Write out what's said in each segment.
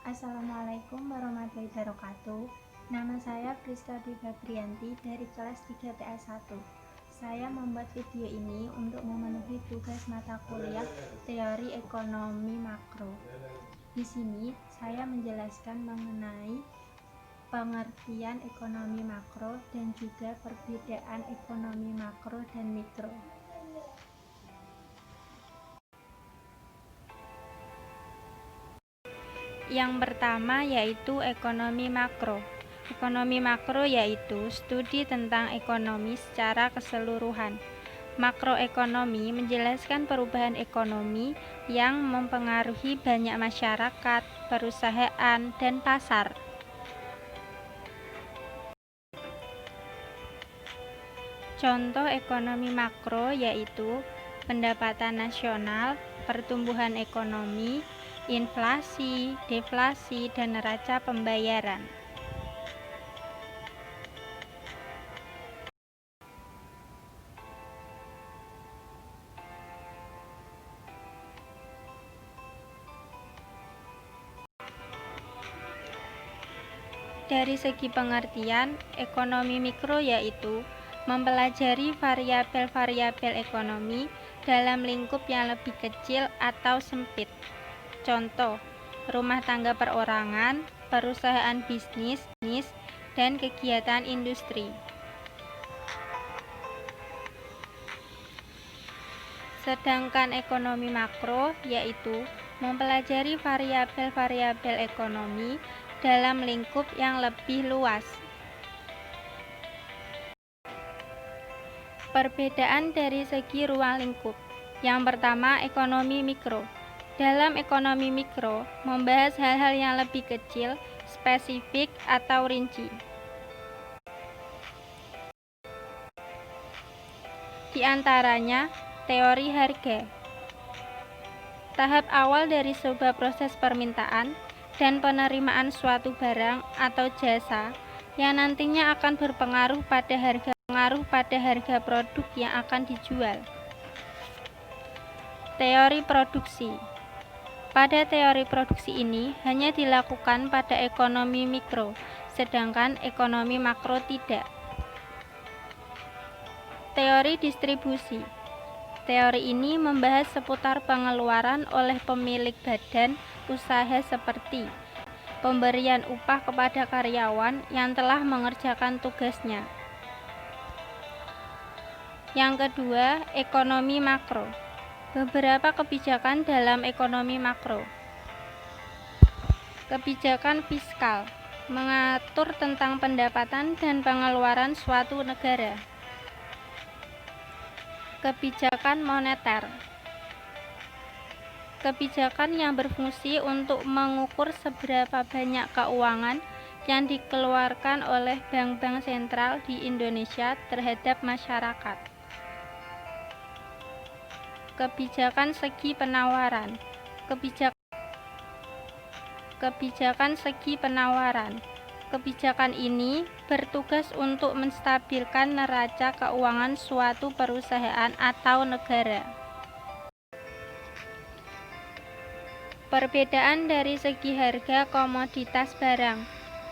Assalamualaikum warahmatullahi wabarakatuh. Nama saya Priska Dwi Febrianti dari kelas 3 PS1. Saya membuat video ini untuk memenuhi tugas mata kuliah Teori Ekonomi Makro. Di sini saya menjelaskan mengenai pengertian ekonomi makro dan juga perbedaan ekonomi makro dan mikro. Yang pertama yaitu ekonomi makro. Ekonomi makro yaitu studi tentang ekonomi secara keseluruhan. Makroekonomi menjelaskan perubahan ekonomi yang mempengaruhi banyak masyarakat, perusahaan, dan pasar. Contoh ekonomi makro yaitu pendapatan nasional, pertumbuhan ekonomi, inflasi, deflasi, dan neraca pembayaran. Dari segi pengertian, ekonomi mikro yaitu mempelajari variabel-variabel ekonomi dalam lingkup yang lebih kecil atau sempit. Contoh, rumah tangga perorangan, perusahaan bisnis, dan kegiatan industri. Sedangkan ekonomi makro yaitu mempelajari variabel-variabel ekonomi dalam lingkup yang lebih luas. Perbedaan dari segi ruang lingkup. Yang pertama, ekonomi mikro. Dalam ekonomi mikro, membahas hal-hal yang lebih kecil, spesifik, atau rinci. Di antaranya, teori harga. Tahap awal dari sebuah proses permintaan dan penerimaan suatu barang atau jasa yang nantinya akan berpengaruh pada harga produk yang akan dijual. Teori produksi. Pada teori produksi ini hanya dilakukan pada ekonomi mikro, sedangkan ekonomi makro tidak. Teori distribusi. Teori ini membahas seputar pengeluaran oleh pemilik badan usaha seperti pemberian upah kepada karyawan yang telah mengerjakan tugasnya. Yang kedua, ekonomi makro. Beberapa kebijakan dalam ekonomi makro. Kebijakan fiskal mengatur tentang pendapatan dan pengeluaran suatu negara. Kebijakan moneter. Kebijakan yang berfungsi untuk mengukur seberapa banyak keuangan yang dikeluarkan oleh bank-bank sentral di Indonesia terhadap masyarakat. Kebijakan segi penawaran. Kebijakan segi penawaran. Kebijakan ini bertugas untuk menstabilkan neraca keuangan suatu perusahaan atau negara. Perbedaan dari segi harga komoditas barang.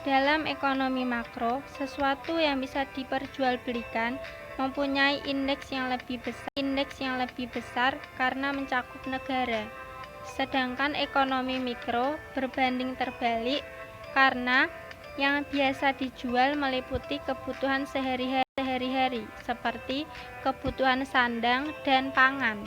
Dalam ekonomi makro, sesuatu yang bisa diperjualbelikan mempunyai indeks yang lebih besar karena mencakup negara. Sedangkan ekonomi mikro berbanding terbalik karena yang biasa dijual meliputi kebutuhan sehari-hari seperti kebutuhan sandang dan pangan.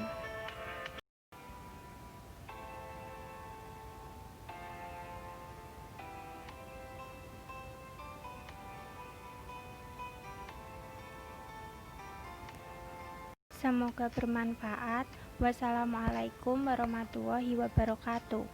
Semoga bermanfaat. Wassalamualaikum warahmatullahi wabarakatuh.